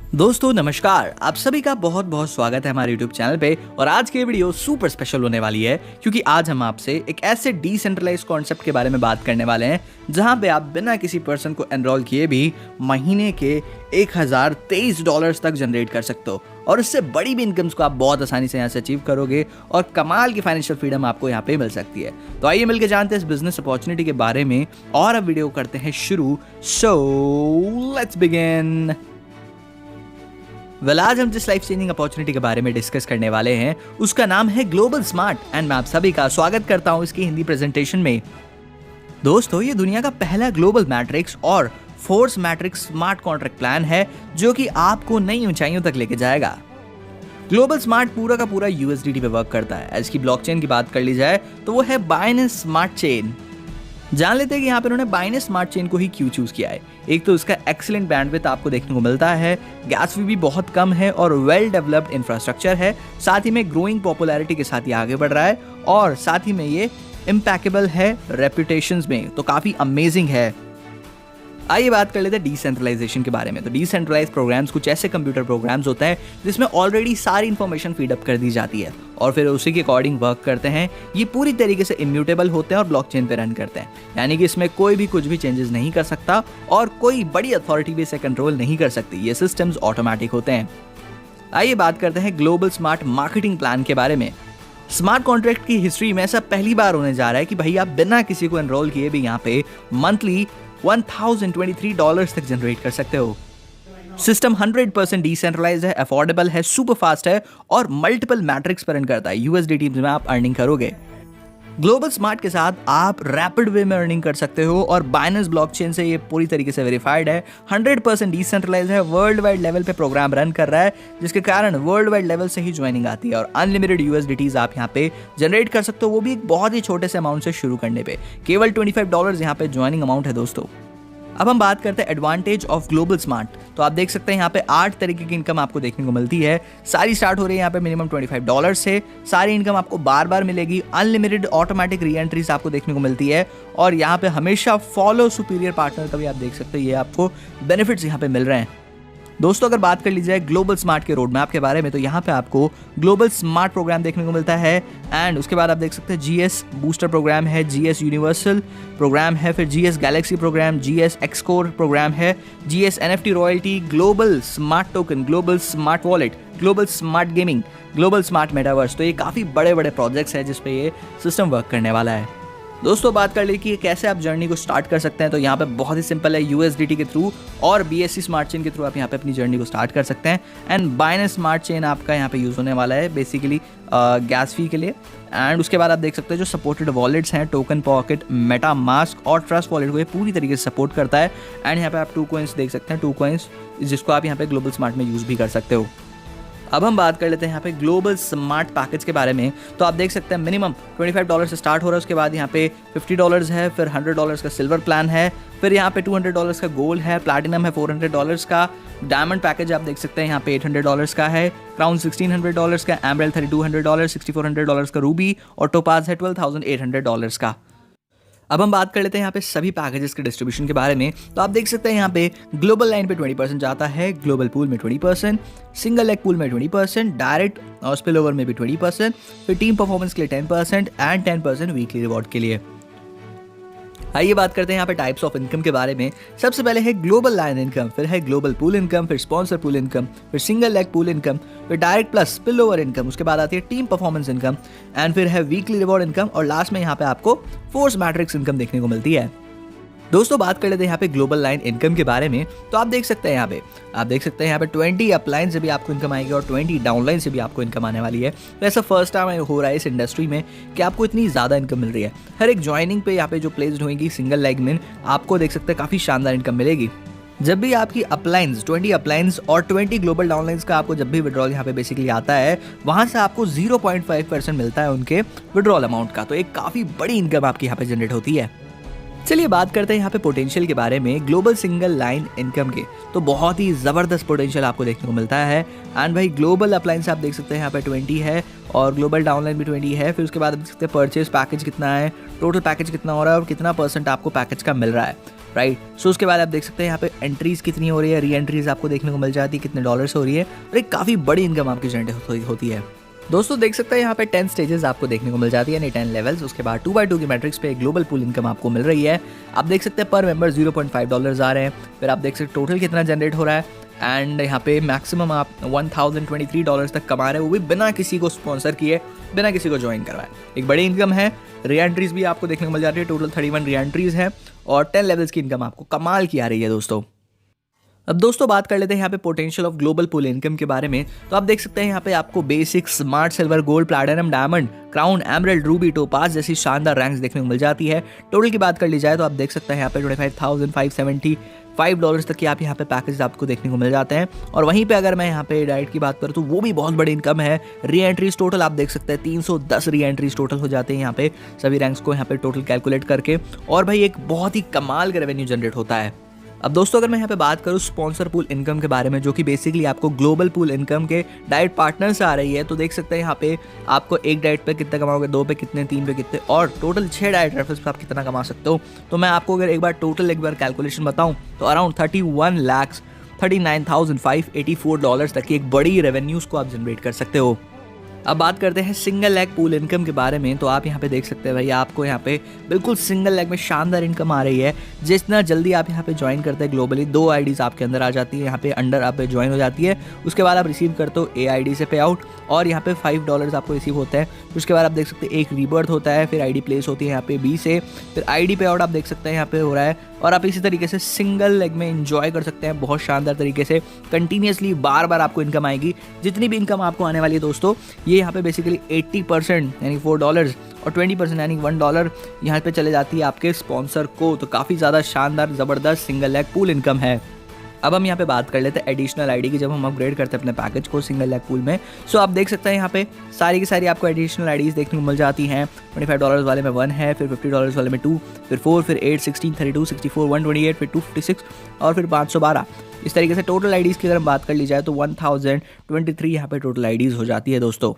दोस्तों नमस्कार, आप सभी का बहुत बहुत स्वागत है हमारे YouTube चैनल पे। और आज की वीडियो सुपर स्पेशल होने वाली है क्योंकि आज हम आपसे एक ऐसे डिसेंट्रलाइज कॉन्सेप्ट के बारे में बात करने वाले हैं जहां पे आप बिना किसी पर्सन को एनरोल किए भी महीने के $1023 तक जनरेट कर सकते हो और इससे बड़ी भी इनकम्स को आप बहुत आसानी से यहाँ से अचीव करोगे और कमाल की फाइनेंशियल फ्रीडम आपको यहाँ पे मिल सकती है। तो आइए मिलकर जानते हैं इस बिजनेस अपॉर्चुनिटी के बारे में और अब वीडियो करते हैं शुरू। So let's begin. आज हम जिस लाइफ चेंजिंग अपॉर्चुनिटी के बारे में डिस्कस करने वाले हैं उसका नाम है ग्लोबल स्मार्ट एंड मैं आप सभी का स्वागत करता हूं इसकी हिंदी प्रेजेंटेशन में। दोस्तों ये दुनिया का पहला ग्लोबल मैट्रिक्स और force matrix smart contract plan है जो कि आपको नई ऊंचाइयों तक लेके जाएगा। ग्लोबल स्मार्ट पूरा का पूरा USDT पे वर्क करता है। इसकी ब्लॉकचेन की बात कर ली जाए तो वो है बाइनेंस स्मार्ट चेन। जान लेते हैं कि यहाँ पे उन्होंने बाइनेंस स्मार्ट चेन को ही क्यों चूज किया है। एक तो इसका एक्सीलेंट बैंडविड्थ आपको देखने को मिलता है, गैस फी भी बहुत कम है और वेल डेवलप्ड इंफ्रास्ट्रक्चर है। साथ ही में ग्रोइंग पॉपुलैरिटी के साथ ये आगे बढ़ रहा है और साथ ही में ये इम्पैकेबल है रेपुटेशंस में, तो काफी अमेजिंग है। आइए बात कर लेते हैं डिसेंट्रलाइजेशन के बारे में। तो डिसेंट्रलाइज प्रोग्राम्स कुछ ऐसे कंप्यूटर प्रोग्राम्स होते हैं जिसमें ऑलरेडी सारी इन्फॉर्मेशन फीड अप कर दी जाती है और फिर उसी के अकॉर्डिंग वर्क करते हैं। ये पूरी तरीके से इम्यूटेबल होते हैं और ब्लॉकचेन पे रन करते हैं, यानी कि इसमें कोई भी कुछ भी चेंजेस नहीं कर सकता और कोई बड़ी अथॉरिटी भी इसे कंट्रोल नहीं कर सकती। ये सिस्टम्स ऑटोमेटिक होते हैं। आइए बात करते हैं ग्लोबल स्मार्ट मार्केटिंग प्लान के बारे में। स्मार्ट कॉन्ट्रैक्ट की हिस्ट्री में ऐसा पहली बार होने जा रहा है कि भाई आप बिना किसी को एनरोल किए भी यहाँ पे मंथली $1023 तक जनरेट कर सकते हो। सिस्टम 100% डिसेंट्रलाइज्ड है, अफोर्डेबल है, सुपर फास्ट है और मल्टीपल मैट्रिक्स पर रन करता है। USDT में आप अर्निंग करोगे। ग्लोबल स्मार्ट के साथ आप रैपिड वे में अर्निंग कर सकते हो और बाइनेंस ब्लॉकचेन से ये पूरी तरीके से वेरीफाइड है। 100% डिसेंट्रलाइज्ड है, वर्ल्ड वाइड लेवल पे प्रोग्राम रन कर रहा है जिसके कारण वर्ल्ड वाइड लेवल से ही ज्वाइनिंग आती है और अनलिमिटेड USDTs आप यहाँ पे जनरेट कर सकते हो, वो भी एक बहुत ही छोटे से अमाउंट से शुरू करने पे। केवल $25 यहाँ पे ज्वाइनिंग अमाउंट है दोस्तों। अब हम बात करते हैं एडवांटेज ऑफ ग्लोबल स्मार्ट। तो आप देख सकते हैं यहाँ पे 8 तरीके की इनकम आपको देखने को मिलती है। सारी स्टार्ट हो रही है यहाँ पे मिनिमम $25 से। सारी इनकम आपको बार बार मिलेगी। अनलिमिटेड ऑटोमेटिक री एंट्रीज आपको देखने को मिलती है और यहाँ पे हमेशा फॉलो सुपीरियर पार्टनर का भी आप देख सकते हैं, ये आपको बेनिफिट्स यहाँ पे मिल रहे हैं। दोस्तों अगर बात कर ली जाए ग्लोबल स्मार्ट के रोड मैप के बारे में तो यहाँ पे आपको ग्लोबल स्मार्ट प्रोग्राम देखने को मिलता है एंड उसके बाद आप देख सकते हैं GS बूस्टर प्रोग्राम है, GS यूनिवर्सल प्रोग्राम है, फिर GS गैलेक्सी प्रोग्राम, GS एक्सकोर प्रोग्राम है, GS NFT royalty, global smart token, global smart wallet, global smart gaming, global smart metaverse. तो ये काफ़ी बड़े बड़े प्रोजेक्ट्स हैं जिसपे ये सिस्टम वर्क करने वाला है। दोस्तों बात कर ले कि कैसे आप जर्नी को स्टार्ट कर सकते हैं तो यहाँ पे बहुत ही सिंपल है। USDT के थ्रू और BSC स्मार्ट चेन के थ्रू आप यहाँ पे अपनी जर्नी को स्टार्ट कर सकते हैं एंड बाइनेंस स्मार्ट चेन आपका यहाँ पे यूज़ होने वाला है बेसिकली गैस फी के लिए। एंड उसके बाद आप देख सकते हैं जो सपोर्टेड वॉलेट्स हैं टोकन पॉकेट, मेटा मास्क और ट्रस्ट वॉलेट को ये पूरी तरीके से सपोर्ट करता है। एंड यहाँ पे आप 2 कॉइन्स देख सकते हैं, 2 कॉइन्स जिसको आप यहाँ पे ग्लोबल स्मार्ट में यूज़ भी कर सकते हो। अब हम बात कर लेते हैं यहाँ पे ग्लोबल स्मार्ट पैकेज के बारे में। तो आप देख सकते हैं मिनिमम $25 से स्टार्ट हो रहा है, उसके बाद यहाँ पे $50 है, फिर $100 का सिल्वर प्लान है, फिर यहाँ पे $200 का गोल्ड है, प्लैटिनम है $400 का, डायमंड पैकेज आप देख सकते हैं यहाँ पे $800 का है, क्राउन $1600 का, एमरेल्ड $3200, $6400 का रूबी और टोपाज है $12,800 का। अब हम बात कर लेते हैं यहाँ पे सभी पैकेजेस के डिस्ट्रीब्यूशन के बारे में। तो आप देख सकते हैं यहाँ पे ग्लोबल लाइन पे 20% जाता है, ग्लोबल पूल में 20%, सिंगल लेग पूल में 20%, डायरेक्ट और स्पिल ओवर में भी 20%, फिर टीम परफॉर्मेंस के लिए 10% एंड 10% वीकली रिवॉर्ड के लिए। आइए बात करते हैं यहाँ पे टाइप्स ऑफ इनकम के बारे में। सबसे पहले है ग्लोबल लाइन इनकम, फिर है ग्लोबल पूल इनकम, फिर स्पॉन्सर पूल इनकम, फिर सिंगल लेग पूल इनकम, फिर direct plus spill over income, उसके बाद आती है टीम परफॉर्मेंस इनकम एंड फिर है वीकली रिवॉर्ड इनकम और लास्ट में यहाँ पे आपको फोर्स मैट्रिक्स इनकम देखने को मिलती है। दोस्तों बात कर लेते हैं यहाँ पे ग्लोबल लाइन इनकम के बारे में। तो आप देख सकते हैं यहाँ पे 20 अपलाइन से भी आपको इनकम आएगी और 20 डाउनलाइन से भी आपको इनकम आने वाली है। तो ऐसा फर्स्ट टाइम हो रहा है इस इंडस्ट्री में कि आपको इतनी ज़्यादा इनकम मिल रही है। हर एक ज्वाइनिंग पे यहाँ पे जो प्लेस्ड होगी सिंगल लेग में आपको देख सकते हैं काफ़ी शानदार इनकम मिलेगी। जब भी आपकी अपलाइंस 20 अपलाइंस और 20 ग्लोबल डाउनलाइंस का आपको जब भी विड्रॉल यहाँ पे बेसिकली आता है वहाँ से आपको 0.5% मिलता है उनके विड्रॉल अमाउंट का। तो एक काफ़ी बड़ी इनकम आपकी यहाँ पे जनरेट होती है। चलिए बात करते हैं यहाँ पे पोटेंशियल के बारे में ग्लोबल सिंगल लाइन इनकम के। तो बहुत ही ज़बरदस्त पोटेंशियल आपको देखने को मिलता है एंड भाई ग्लोबल अप्लायंस आप देख सकते हैं यहाँ पे 20 है और ग्लोबल डाउनलाइन भी 20 है। फिर उसके बाद आप देख सकते हैं परचेज पैकेज कितना है, टोटल पैकेज कितना हो रहा है और कितना % आपको पैकेज का मिल रहा है। राइट। सो उसके बाद आप देख सकते हैं यहाँ पे एंट्रीज कितनी हो रही है, री एंट्रीज आपको देखने को मिल जाती है कितने डॉलर से हो रही है, और एक काफ़ी बड़ी इनकम आपकी जनरेट होती है। दोस्तों देख सकते हैं यहाँ पे 10 स्टेजेस आपको देखने को मिल जाती है, यानी 10 लेवल्स। उसके बाद 2x2 की मैट्रिक्स पे ग्लोबल पूल इनकम आपको मिल रही है। आप देख सकते हैं पर मेंबर $0.5 आ रहे हैं। फिर आप देख सकते हैं टोटल कितना जनरेट हो रहा है, एंड यहाँ पे मैक्सिमम आप $1023 तक कमा रहे हैं, वो भी बिना किसी को स्पॉन्सर किए, बिना किसी को ज्वाइन करवाए। एक बड़ी इनकम है। री एंट्रीज भी आपको देखने को मिल जाती है, टोटल 31 री एंट्रीज है, और 10 लेवल्स की इनकम आपको कमाल की आ रही है दोस्तों। अब दोस्तों बात कर लेते हैं यहाँ पे potential of global pool income के बारे में। तो आप देख सकते हैं यहाँ पे आपको basic, smart, silver, gold, platinum, diamond, crown, emerald, Ruby, topaz जैसी शानदार रैंक्स देखने को मिल जाती है। टोटल की बात कर ली जाए तो आप देख सकते हैं यहाँ पे $25,575 तक की आप यहाँ पे पैकेज आपको देखने को मिल जाते हैं। और वहीं पे अगर मैं यहाँ पे डाइट की बात करूँ तो वो भी बहुत बड़ी इनकम है। री एंट्रीज टोटल आप देख सकते हैं 310 री एंट्रीज टोटल हो जाते हैं यहाँ पे सभी रैंक्स को यहाँ पे टोटल कैलकुलेट करके, और भाई एक बहुत ही कमाल का रेवेन्यू जनरेट होता है। अब दोस्तों अगर मैं यहाँ पे बात करूँ स्पॉन्सर पूल इनकम के बारे में, जो कि बेसिकली आपको ग्लोबल पूल इनकम के डाइट पार्टनर से आ रही है, तो देख सकते हैं यहाँ पे आपको एक डाइट पे कितना कमाओगे, 2 पे कितने, 3 पे कितने, और टोटल 6 डाइट रेफरल्स पे आप कितना कमा सकते हो। तो मैं आपको अगर एक बार कैलकुलेशन बताऊँ तो अराउंड $31,39,584 तक की एक बड़ी रेवेन्यूज को आप जनरेट कर सकते हो। अब बात करते हैं सिंगल लेग पूल इनकम के बारे में। तो आप यहाँ पे देख सकते हैं भाई आपको यहाँ पे बिल्कुल सिंगल लेग में शानदार इनकम आ रही है। जितना जल्दी आप यहाँ पे ज्वाइन करते हैं ग्लोबली, 2 आईडीज आपके अंदर आ जाती है, यहाँ पे अंडर आप पे ज्वाइन हो जाती है। उसके बाद आप रिसीव करते हो AID से पे आउट, और यहाँ पे $5 आपको रिसीव होता है। उसके बाद आप देख सकते हैं एक रीबर्थ होता है, फिर ID प्लेस होती है यहाँ पे B से, फिर ID पे आउट आप देख सकते हैं यहाँ पे हो रहा है, और आप इसी तरीके से सिंगल लेग में एंजॉय कर सकते हैं बहुत शानदार तरीके से। कंटिन्यूसली बार बार आपको इनकम आएगी। जितनी भी इनकम आपको आने वाली है दोस्तों, ये यहाँ पे बेसिकली 80% यानी $4 और 20% यानी $1 यहाँ पे चले जाती है आपके स्पॉन्सर को। तो काफ़ी ज़्यादा शानदार ज़बरदस्त सिंगल लेग पूल इनकम है। अब हम यहाँ पे बात कर लेते हैं एडिशनल आईडी की, जब हम अपग्रेड करते हैं अपने पैकेज को सिंगल लेग पूल में। सो आप देख सकते हैं यहाँ पे सारी की सारी आपको एडिशनल आईडीज देखने को मिल जाती हैं। $25 वाले में 1 है, फिर $50 वाले में 2, फिर 4, फिर 8, 16, 32, 64, 128, फिर 256 और फिर 512। इस तरीके से टोटल आईडीज़ की अगर हम बात कर ली जाए तो 1023 यहाँ पे टोटल आईडीज़ हो जाती है दोस्तों।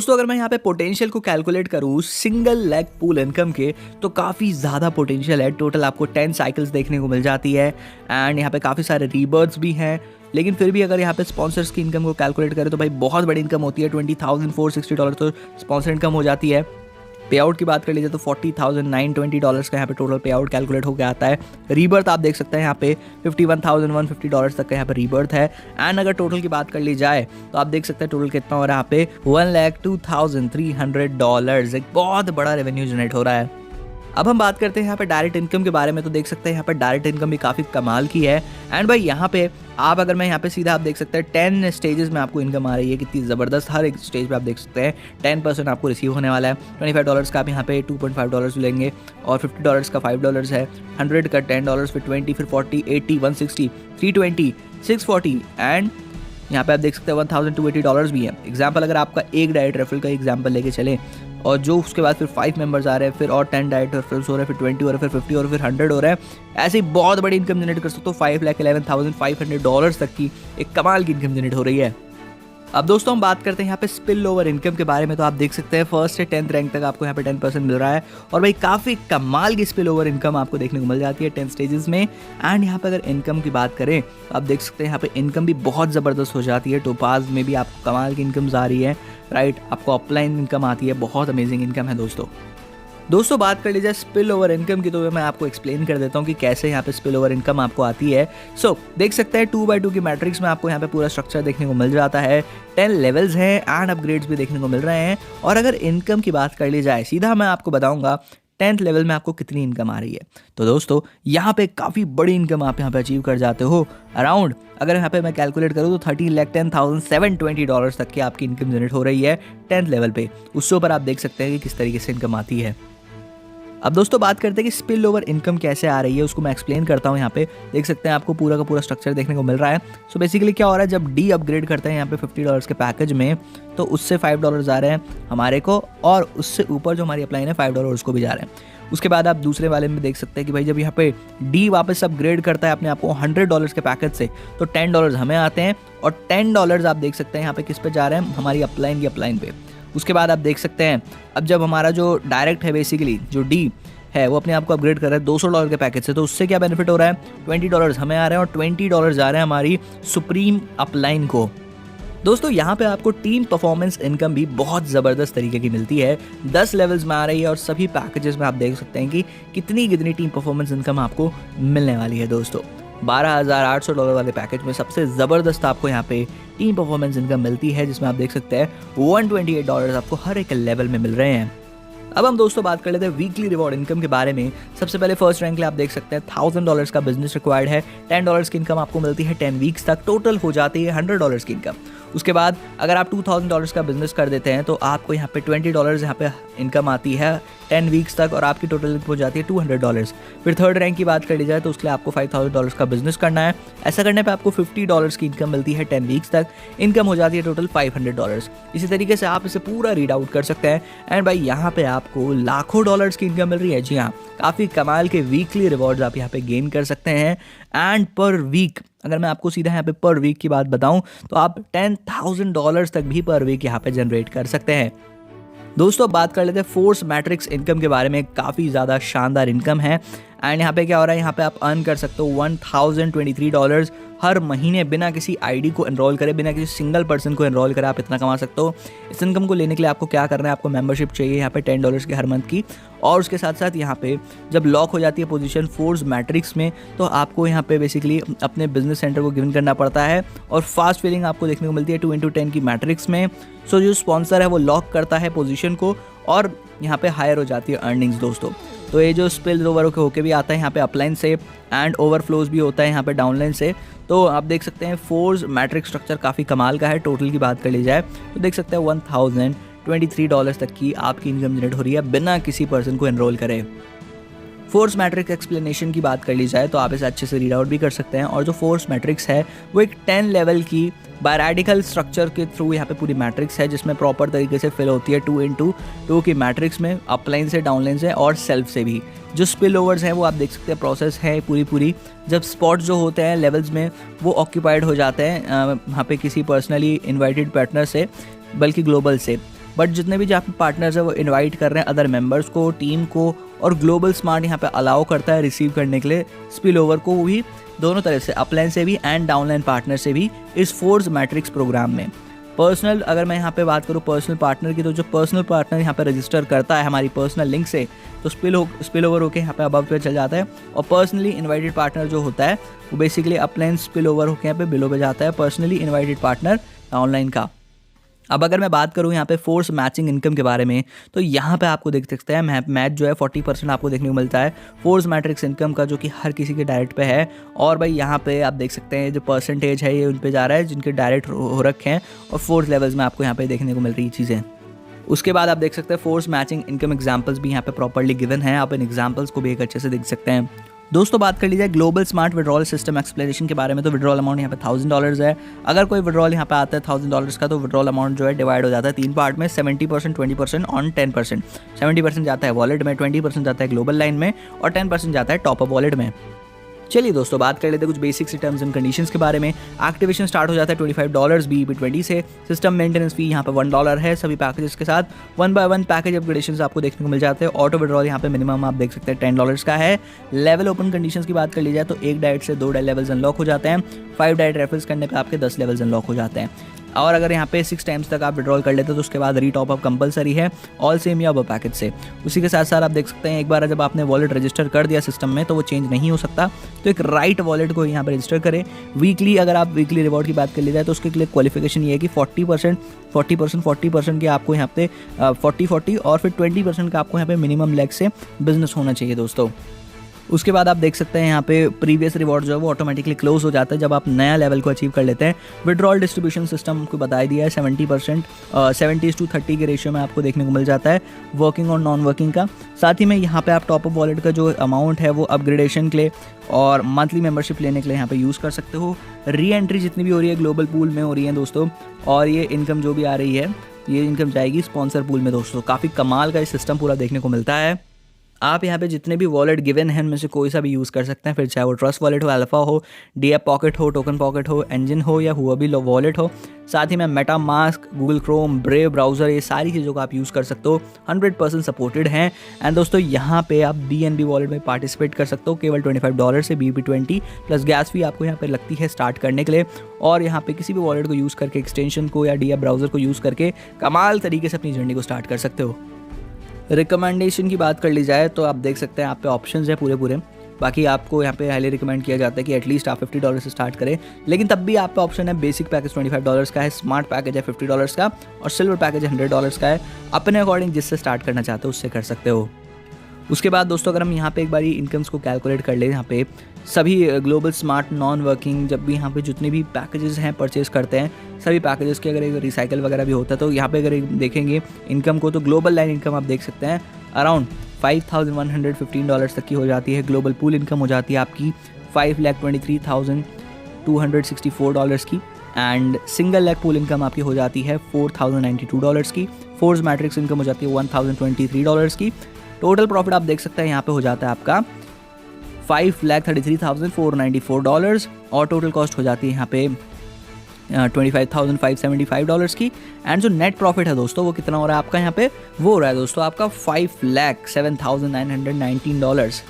अगर मैं यहाँ पे पोटेंशियल को कैलकुलेट करूँ सिंगल लेग पूल इनकम के, तो काफ़ी ज़्यादा पोटेंशियल है। टोटल आपको 10 साइकिल्स देखने को मिल जाती है, एंड यहाँ पे काफ़ी सारे रीबर्ड्स भी हैं। लेकिन फिर भी अगर यहाँ पे स्पॉन्सर्स की इनकम को कैलकुलेट करें तो भाई बहुत बड़ी इनकम होती है। $20,460 तो स्पॉन्सर इनकम हो जाती है। पे आउट की बात कर लीजिए तो $40,920 का यहाँ पे टोटल पे आउट कैलकुलेट होकर आता है। रीबर्थ आप देख सकते हैं यहाँ पे $51,150 तक का यहाँ पे रीबर्थ है। एंड अगर टोटल की बात कर ली जाए तो आप देख सकते हैं टोटल कितना हो रहा है यहाँ पे $1,02,300। एक बहुत बड़ा रेवेन्यू जनरेट हो रहा है। अब हम बात करते हैं यहाँ पे डायरेक्ट इनकम के बारे में। तो देख सकते हैं यहाँ पे डायरेक्ट इनकम भी काफ़ी कमाल की है। एंड भाई यहाँ पे आप अगर मैं यहाँ पे सीधा आप देख सकते हैं 10 स्टेजेस में आपको इनकम आ रही है, कितनी ज़बरदस्त। हर एक स्टेज पे आप देख सकते हैं 10% आपको रिसीव होने वाला है। $25 का आप यहाँ पे $2.5 लेंगे, और $50 का $5 है, 100 का $10, फिर 20, फिर 40, 80, 160, 320, 640 एंड यहाँ पे आप देख सकते हैं $1,280 भी है। एग्जाम्पल अगर आपका एक डाइट रेफरल का एग्जाम्पल लेके चलें, और जो उसके बाद फिर 5 मेंबर्स आ रहे हैं, फिर और 10 डाइट रेफरल्स हो रहे हैं, फिर 20 हो रहे हैं, फिर 50 और फिर 100 हो रहे हैं। ऐसे ही बहुत बड़ी इनकम जनरेट कर सकते हो। $5,11,500 तक की एक कमाल की इनकम जनरेट हो रही है। अब दोस्तों हम बात करते हैं यहाँ पे स्पिल ओवर इनकम के बारे में। तो आप देख सकते हैं 1st से 10th रैंक तक आपको यहाँ पे 10% मिल रहा है, और भाई काफ़ी कमाल की स्पिल ओवर इनकम आपको देखने को मिल जाती है 10 स्टेजेस में। एंड यहाँ पे अगर इनकम की बात करें तो आप देख सकते हैं यहाँ पे इनकम भी बहुत ज़बरदस्त हो जाती है। टोपाज में भी आपको कमाल की इनकम्स आ रही है, राइट। आपको अपलाइन इनकम आती है, बहुत अमेजिंग इनकम है दोस्तों। बात कर लीजिए स्पिल ओवर इनकम की, तो मैं आपको एक्सप्लेन कर देता हूँ कि कैसे यहाँ पे स्पिल ओवर इनकम आपको आती है। देख सकते हैं 2x2 की मैट्रिक्स में आपको यहाँ पे पूरा स्ट्रक्चर देखने को मिल जाता है। 10 लेवल्स हैं एंड अपग्रेड्स भी देखने को मिल रहे हैं। और अगर इनकम की बात कर ली जाए, सीधा मैं आपको बताऊंगा 10th लेवल में आपको कितनी इनकम आ रही है। तो दोस्तों यहाँ पे काफ़ी बड़ी इनकम आप यहाँ पे अचीव कर जाते हो। अराउंड अगर यहाँ पे मैं कैलकुलेट करूँ तो $13,10,720 तक की आपकी इनकम जनरेट हो रही है 10th लेवल पे। उससे ऊपर आप देख सकते हैं कि किस तरीके से इनकम आती है। अब दोस्तों बात करते हैं कि स्पिल ओवर इनकम कैसे आ रही है, उसको मैं एक्सप्लेन करता हूँ। यहाँ पे देख सकते हैं आपको पूरा का पूरा स्ट्रक्चर देखने को मिल रहा है। बेसिकली क्या हो रहा है, जब डी अपग्रेड करते हैं यहाँ पे $50 के पैकेज में, तो उससे $5 आ रहे हैं हमारे को, और उससे ऊपर जो हमारी अपलाइन है $5 उसको भी जा रहे हैं। उसके बाद आप दूसरे वाले में देख सकते हैं कि भाई जब यहाँ पे डी वापस अपग्रेड करता है अपने आप को $100 के पैकेज से, तो $10 हमें आते हैं, और $10 आप देख सकते हैं यहाँ पे किस पे जा रहे हैं, हमारी अपलाइन की अपलाइन पे। उसके बाद आप देख सकते हैं अब जब हमारा जो डायरेक्ट है बेसिकली जो डी है वो अपने आप को अपग्रेड कर रहा है $200 के पैकेज से, तो उससे क्या बेनिफिट हो रहा है, $20 हमें आ रहे हैं और $20 जा रहे हैं हमारी सुप्रीम अपलाइन को। दोस्तों यहाँ पे आपको टीम परफॉर्मेंस इनकम भी बहुत ज़बरदस्त तरीके की मिलती है, 10 लेवल्स में आ रही है और सभी पैकेजेस में आप देख सकते हैं कि कितनी टीम परफॉर्मेंस इनकम आपको मिलने वाली है। दोस्तों $12,800 वाले पैकेज में सबसे ज़बरदस्त आपको यहाँ पे टीम परफॉर्मेंस इनकम मिलती है, जिसमें आप देख सकते हैं $128 आपको हर एक लेवल में मिल रहे हैं। अब हम दोस्तों बात कर लेते हैं वीकली रिवॉर्ड इनकम के बारे में। सबसे पहले फर्स्ट रैंक के लिए आप देख सकते हैं $1,000 का बिजनेस रिक्वायर्ड है, $10 की इनकम आपको मिलती है 10 वीक्स तक, टोटल हो जाती है $100 की इनकम। उसके बाद अगर आप $2,000 का बिजनेस कर देते हैं तो आपको यहाँ पे $20 यहाँ पे इनकम आती है 10 वीक्स तक और आपकी टोटल इनकम हो जाती है $200। फिर थर्ड रैंक की बात कर ली जाए तो उसके लिए आपको $5,000 का बिजनेस करना है, ऐसा करने पे आपको $50 की इनकम मिलती है 10 वीक्स तक, इनकम हो जाती है टोटल $500। इसी तरीके से आप इसे पूरा रीड आउट कर सकते हैं। एंड भाई यहाँ पे आपको लाखों डॉलर्स की इनकम मिल रही है। जी हाँ, काफ़ी कमाल के वीकली रिवॉर्ड्स आप यहाँ पे गेन कर सकते हैं। एंड पर वीक अगर मैं आपको सीधा यहाँ पे पर वीक की बात बताऊं तो आप $10,000 तक भी पर वीक यहाँ पे जनरेट कर सकते हैं। दोस्तों अब बात कर लेते हैं फोर्स मैट्रिक्स इनकम के बारे में। काफ़ी ज़्यादा शानदार इनकम है एंड यहाँ पे क्या हो रहा है, यहाँ पे आप अर्न कर सकते हो $1,023 हर महीने बिना किसी आईडी को एनरोल करे, बिना किसी सिंगल पर्सन को एनरोल करे आप इतना कमा सकते हो। इस इनकम को लेने के लिए आपको क्या करना है, आपको मेंबरशिप चाहिए यहाँ पे $10 की हर मंथ की, और उसके साथ साथ यहाँ पे जब लॉक हो जाती है पोजीशन फोर्स मैट्रिक्स में तो आपको यहाँ पे बेसिकली अपने बिजनेस सेंटर को गिवन करना पड़ता है और फास्ट फिलिंग आपको देखने को मिलती है 2x10 की मैट्रिक्स में। सो जो स्पॉन्सर है वो लॉक करता है पोजीशन को और यहाँ पे हायर हो जाती है अर्निंग्स। दोस्तों तो ये जो स्पिल ओवर होके भी आता है यहाँ पे अपलाइन से एंड ओवरफ्लोज भी होता है यहाँ पे डाउनलाइन से। तो आप देख सकते हैं फोर्स मैट्रिक स्ट्रक्चर काफ़ी कमाल का है। टोटल की बात कर ली जाए तो देख सकते हैं $1,023 तक की आपकी इनकम जनरेट हो रही है बिना किसी पर्सन को एनरोल करे। फोर्स मैट्रिक्स एक्सप्लेनेशन की बात कर ली जाए तो आप इसे अच्छे से रीड आउट भी कर सकते हैं। और जो फोर्स मैट्रिक्स है वो एक 10 लेवल की बायरेडिकल स्ट्रक्चर के थ्रू यहाँ पे पूरी मैट्रिक्स है, जिसमें प्रॉपर तरीके से फिल होती है 2x2 की मैट्रिक्स में, अपलाइन से, डाउनलाइन से और सेल्फ से भी। जो स्पिल ओवर्स हैं वो आप देख सकते हैं प्रोसेस है पूरी जब स्पॉट्स जो होते हैं लेवल्स में वो ऑक्यूपाइड हो जाते हैं यहाँ पे किसी पर्सनली इन्वाइटेड पार्टनर से, बल्कि ग्लोबल से। बट जितने भी जहाँ पे पार्टनर्स है वो इनवाइट कर रहे हैं अदर मेंबर्स को, टीम को, और ग्लोबल स्मार्ट यहाँ पे अलाउ करता है रिसीव करने के लिए स्पिल ओवर को, वो भी दोनों तरफ से, अपलाइन से भी एंड डाउनलाइन पार्टनर से भी, इस फोर्स मैट्रिक्स प्रोग्राम में। पर्सनल अगर मैं यहाँ पे बात करूँ पर्सनल पार्टनर की, तो जो पर्सनल पार्टनर यहाँ पे रजिस्टर करता है हमारी पर्सनल लिंक से तो स्पिल ओवर होकर यहाँ पे अबव पे चल जाता है, और पर्सनली इनवाइटेड पार्टनर जो होता है वो बेसिकली अपलाइन स्पिल ओवर होकर यहाँ पे बिलो पे जाता है पर्सनली इनवाइटेड पार्टनर ऑनलाइन का। अब अगर मैं बात करूँ यहाँ पे फोर्स मैचिंग इनकम के बारे में तो यहाँ पे आपको देख सकते हैं मैच जो है 40% आपको देखने को मिलता है फोर्स मैट्रिक्स इनकम का, जो कि हर किसी के डायरेक्ट पे है। और भाई यहाँ पे आप देख सकते हैं जो परसेंटेज है ये उन पे जा रहा है जिनके डायरेक्ट हो रखे हैं, और फोर्थ लेवल्स में आपको यहाँ पे देखने को मिल रही चीज़ें। उसके बाद आप देख सकते हैं फोर्स मैचिंग इनकम एग्जाम्पल्स भी यहाँ पे प्रॉपर्ली गिवन है, आप इन एग्जाम्पल्स को भी एक अच्छे से देख सकते हैं। दोस्तों बात कर लीजिए global smart withdrawal system explanation के बारे में, तो विड्रॉल अमाउंट यहाँ पे $1,000 है। अगर कोई विड्रॉल यहाँ पे आता है $1,000 का तो विड्रॉल अमाउंट जो है डिवाइड हो जाता है 3 पार्ट में, 70%, 20% और 10%। 70% जाता है वॉलेट में, 20% जाता है ग्लोबल लाइन में और 10% जाता है टॉप अप वॉलेट में। चलिए दोस्तों बात कर लेते हैं कुछ बेसिक टर्म्स एंड कंडीशंस के बारे में। एक्टिवेशन स्टार्ट हो जाता है $25 BEP20 से। सिस्टम मेंटेनेंस फी यहाँ पे $1 है सभी पैकेजेस के साथ। 1 by 1 पैकेज अपग्रेडेशंस आपको देखने को मिल जाते हैं। ऑटो विड्रॉल यहाँ पे मिनिमम आप देख सकते हैं $10 का है। लेवल ओपन कंडीशंस की बात कर ली जाए तो 1 डाइट से 2 लेवल्स अनलॉक हो जाते हैं। 5 डाइट रेफरल्स करने पे आपके 10 लेवल्स अनलॉक हो जाते हैं। और अगर यहाँ पे 6 टाइम्स तक आप विड्रॉल कर लेते हो तो उसके बाद रीटॉप अप कंपलसरी है ऑल सेम या अब पैकेज से। उसी के साथ साथ आप देख सकते हैं एक बार जब आपने वॉलेट रजिस्टर कर दिया सिस्टम में तो वो चेंज नहीं हो सकता, तो एक राइट वॉलेट को यहाँ पर रजिस्टर करें। वीकली अगर आप वीकली रिवॉर्ड की बात कर ली जाए तो उसके लिए क्वालिफिकेशन ये है कि 40% के आपको यहाँ पे 40 और फिर 20% का आपको यहाँ पे मिनिमम लेग से बिजनेस होना चाहिए दोस्तों। उसके बाद आप देख सकते हैं यहाँ पे प्रीवियस रिवॉर्ड जो है वो ऑटोमेटिकली क्लोज हो जाता है जब आप नया लेवल को अचीव कर लेते हैं। विड्रॉल डिस्ट्रीब्यूशन सिस्टम को बता दिया है 70% 70:30 के रेशियो में आपको देखने को मिल जाता है वर्किंग और नॉन वर्किंग का। साथ ही में यहाँ पे आप टॉप अप वॉलेट का जो अमाउंट है वो अपग्रेडेशन के लिए और मंथली मेंबरशिप लेने के लिए यहाँ पे यूज़ कर सकते हो। री एंट्री जितनी भी हो रही है ग्लोबल पूल में हो रही है दोस्तों, और ये इनकम जो भी आ रही है ये इनकम जाएगी स्पॉन्सर पूल में दोस्तों। काफ़ी कमाल का ये सिस्टम पूरा देखने को मिलता है। आप यहाँ पे जितने भी वॉलेट गिवन हैं उनमें से कोई सा भी यूज़ कर सकते हैं, फिर चाहे वो ट्रस्ट वॉलेट हो, अल्फा हो, डीएप पॉकेट हो, टोकन पॉकेट हो, इंजन हो या हुआ भी वॉलेट हो, साथ ही में Meta mask, Google Chrome, brave browser, ये सारी चीज़ों का आप यूज़ कर सकते हो, 100% सपोर्टेड हैं। एंड दोस्तों यहाँ पे आप BNB वॉलेट में पार्टिसिपेट कर सकते हो केवल $25 से BNB20 प्लस गैस फी आपको यहाँ पे लगती है स्टार्ट करने के लिए। और यहाँ पे किसी भी वॉलेट को यूज़ करके, एक्सटेंशन को या DApp ब्राउज़र को यूज़ करके कमाल तरीके से अपनी जर्नी को स्टार्ट कर सकते हो। रिकमेंडेशन की बात कर ली जाए तो आप देख सकते हैं आप पे ऑप्शंस है पूरे। बाकी आपको यहाँ पे हाईली रिकमेंड किया जाता है कि एटलीस्ट आप $50 से स्टार्ट करें, लेकिन तब भी आप पे ऑप्शन है बेसिक पैकेज $25 का है, स्मार्ट पैकेज है $50 का और सिल्वर पैकेज $100 का है। अपने अकॉर्डिंग जिससे स्टार्ट करना चाहते हो उससे कर सकते हो। उसके बाद दोस्तों अगर हम यहाँ पे एक बारी इनकम्स को कैलकुलेट कर लें, यहाँ पे सभी ग्लोबल स्मार्ट नॉन वर्किंग जब भी यहाँ पे जितने भी पैकेजेस हैं परचेज करते हैं, सभी पैकेजेस के अगर एक रिसाइकल वगैरह भी होता है तो यहाँ पे अगर देखेंगे इनकम को तो ग्लोबल लाइन इनकम आप देख सकते हैं अराउंड $5,115 तक की हो जाती है। ग्लोबल पूल इनकम हो जाती है आपकी $5,23,264 की and single leg pool income आपकी हो जाती है $4,092 की। फोर्स मैट्रिक्स इनकम हो जाती है $1,023 की। टोटल प्रॉफिट आप देख सकते हैं यहाँ पे हो जाता है आपका $5,33,494 और टोटल कॉस्ट हो जाती है यहाँ पे $25,575 की। एंड जो नेट प्रॉफिट है दोस्तों वो कितना हो रहा है आपका यहाँ पे, वो हो रहा है दोस्तों आपका $5,07,919।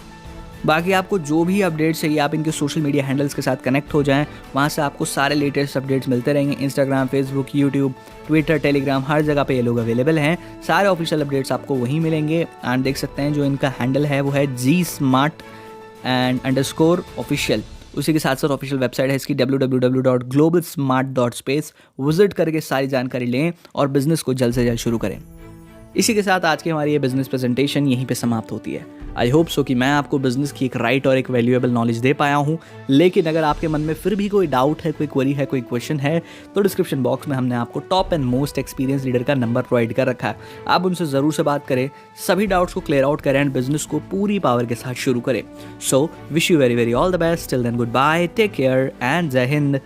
बाकी आपको जो भी अपडेट्स चाहिए आप इनके सोशल मीडिया हैंडल्स के साथ कनेक्ट हो जाएं, वहाँ से आपको सारे लेटेस्ट अपडेट्स मिलते रहेंगे। Instagram, Facebook, YouTube, Twitter, Telegram, हर जगह पे ये लोग अवेलेबल हैं। सारे ऑफिशियल अपडेट्स आपको वहीं मिलेंगे। एंड देख सकते हैं जो इनका हैंडल है वो है GSmart_official। उसी के साथ साथ ऑफिशियल वेबसाइट है इसकी www.globalsmart.space। विजिट करके सारी जानकारी लें और बिजनेस को जल्द से जल्द शुरू करें। इसी के साथ आज की हमारी ये बिजनेस प्रेजेंटेशन यहीं पे समाप्त होती है। आई होप सो कि मैं आपको बिजनेस की एक राइट और एक वैल्यूएबल नॉलेज दे पाया हूँ। लेकिन अगर आपके मन में फिर भी कोई डाउट है, कोई क्वेरी है, कोई क्वेश्चन है तो डिस्क्रिप्शन बॉक्स में हमने आपको top and most experience leader का नंबर प्रोवाइड कर रखा है। आप उनसे ज़रूर से बात करें, सभी डाउट्स को क्लियर आउट करें एंड बिजनेस को पूरी पावर के साथ शुरू करें। So wish you very very all the best. Till then good bye, take care and Jai Hind.